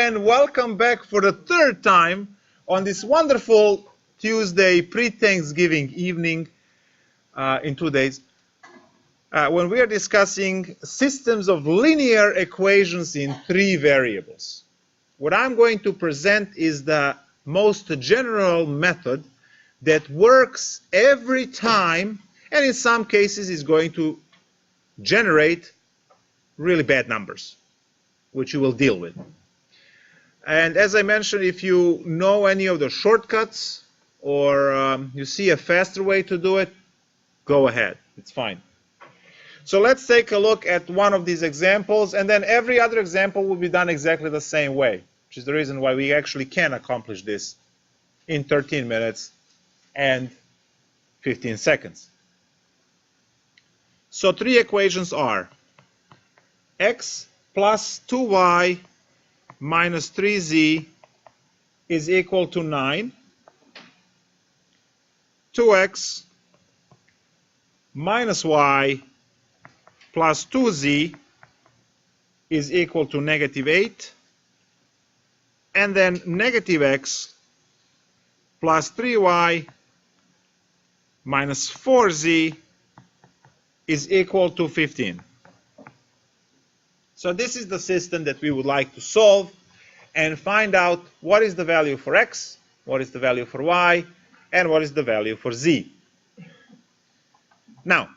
and welcome back for the third time on this wonderful Tuesday pre-Thanksgiving evening in 2 days when we are discussing systems of linear equations in 3 variables. What I'm going to present is the most general method that works every time, and in some cases is going to generate really bad numbers, which you will deal with. And as I mentioned, if you know any of the shortcuts or you see a faster way to do it, go ahead. It's fine. So let's take a look at one of these examples, and then every other example will be done exactly the same way, which is the reason why we actually can accomplish this in 13 minutes and 15 seconds. So 3 equations are x plus 2y minus 3z is equal to 9. 2x minus y plus 2z is equal to negative 8. And then negative x plus 3y minus 4z is equal to 15. So this is the system that we would like to solve and find out what is the value for x, what is the value for y, and what is the value for z. Now,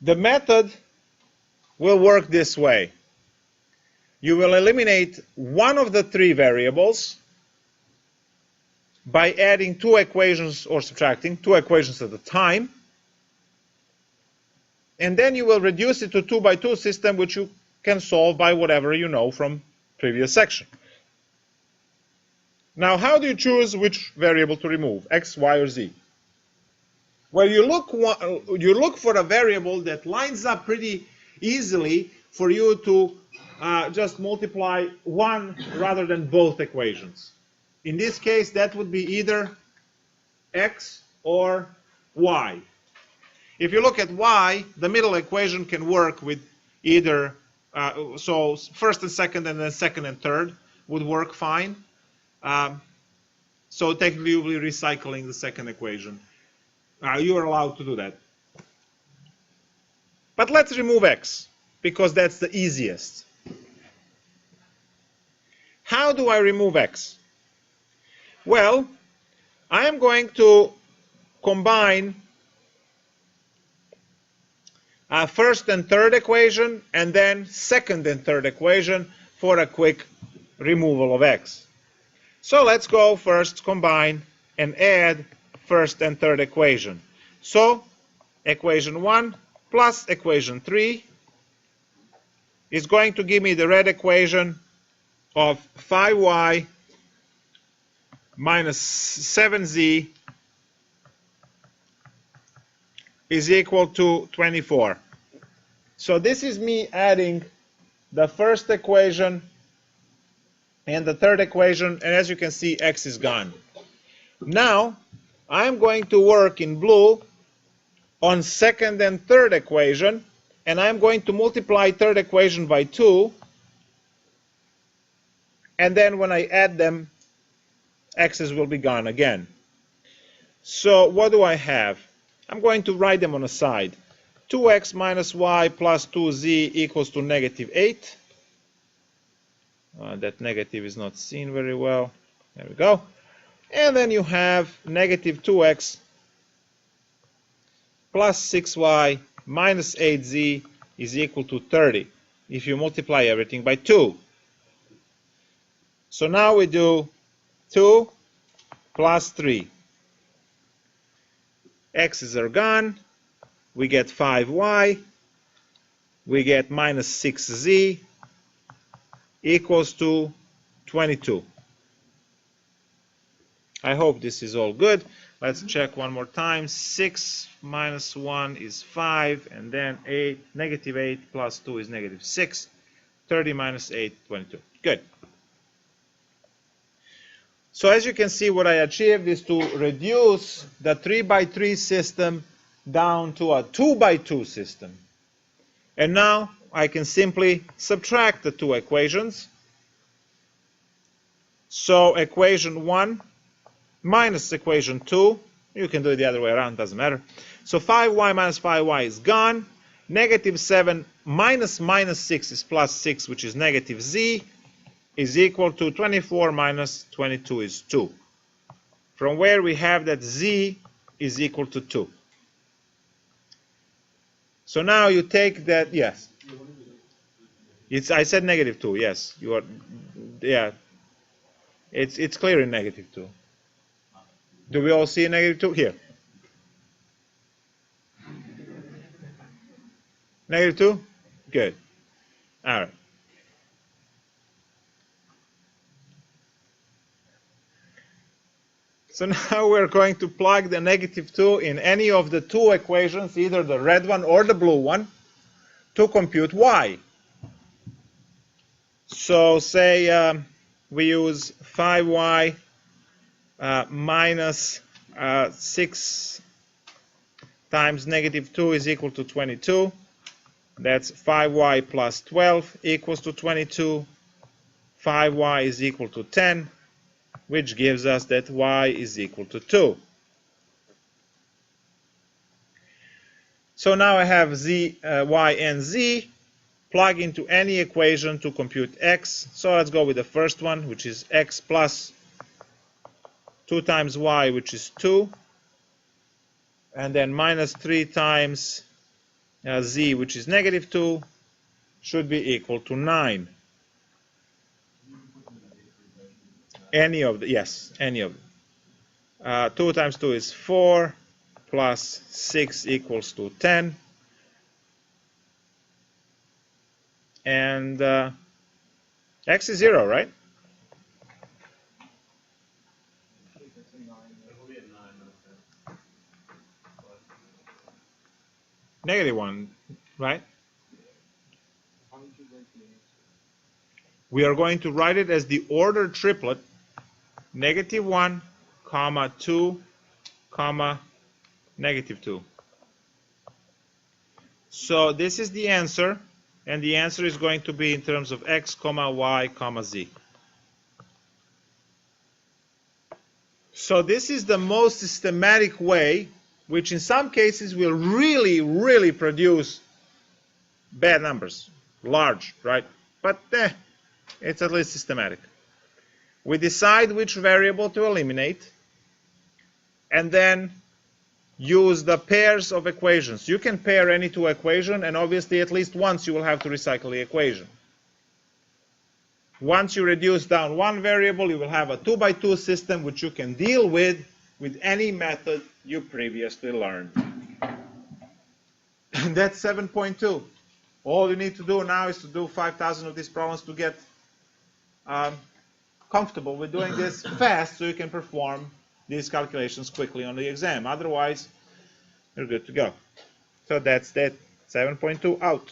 the method will work this way. You will eliminate one of the 3 variables by adding 2 equations or subtracting 2 equations at a time. And then you will reduce it to 2 by 2 system, which you can solve by whatever you know from previous section. Now, how do you choose which variable to remove, x, y, or z? Well, you look for a variable that lines up pretty easily for you to just multiply one rather than both equations. In this case, that would be either x or y. If you look at y, the middle equation can work with either, so first and second, and then second and third would work fine. So technically you'll be recycling the second equation. You are allowed to do that. But let's remove x, because that's the easiest. How do I remove x? Well, I am going to combine first and third equation, and then second and third equation for a quick removal of x. So let's go first combine and add first and third equation. So equation 1 plus equation 3 is going to give me the red equation of 5y minus 7z is equal to 24. So this is me adding the first equation and the third equation, and as you can see, x is gone. Now I'm going to work in blue on second and third equation, and I'm going to multiply third equation by 2, and then when I add them, x's will be gone again. So what do I have? I'm going to write them on the side. 2x minus y plus 2z equals to negative 8. That negative is not seen very well. There we go. And then you have negative 2x plus 6y minus 8z is equal to 30 if you multiply everything by 2. So now we do 2 plus 3. X's are gone. We get 5y. We get minus 6z equals to 22. I hope this is all good. Let's check one more time. 6 minus 1 is 5, and then negative 8 plus 2 is negative 6. 30 minus 8, 22. Good. So as you can see, what I achieved is to reduce the 3 by 3 system down to a 2 by 2 system. And now I can simply subtract the 2 equations So equation 1 minus equation 2, you can do it the other way around, doesn't matter. So 5y minus 5y is gone. Negative 7 minus minus 6 is plus 6, which is negative z, is equal to 24 minus 22 is 2. From where we have that z is equal to 2. So now you take that, yes. I said negative 2, yes. You are, yeah. It's clear in negative 2. Do we all see negative 2? Here. Negative 2? Good. All right. So now we're going to plug the negative 2 in any of the two equations, either the red one or the blue one, to compute y. So say we use 5y minus 6 times negative 2 is equal to 22. That's 5y plus 12 equals to 22. 5y is equal to 10, which gives us that y is equal to 2. So now I have y and z. Plug into any equation to compute x. So let's go with the first one, which is x plus 2 times y, which is 2. And then minus 3 times z, which is negative 2, should be equal to 9. Any of the, yes, any of them. 2 times 2 is 4, plus 6 equals to 10. And x is 0, right? Negative 1, right? We are going to write it as the ordered triplet, negative 1, comma 2, comma negative 2. So this is the answer, and the answer is going to be in terms of x, comma y, comma z. So this is the most systematic way, which in some cases will really, really produce bad numbers, large, right? But it's at least systematic. We decide which variable to eliminate, and then use the pairs of equations. You can pair any two equations, and obviously at least once you will have to recycle the equation. Once you reduce down one variable, you will have a 2-by-2 system which you can deal with any method you previously learned. That's 7.2. All you need to do now is to do 5,000 of these problems to get comfortable with doing this fast, so you can perform these calculations quickly on the exam. Otherwise, you're good to go. So that's that. 7.2 out.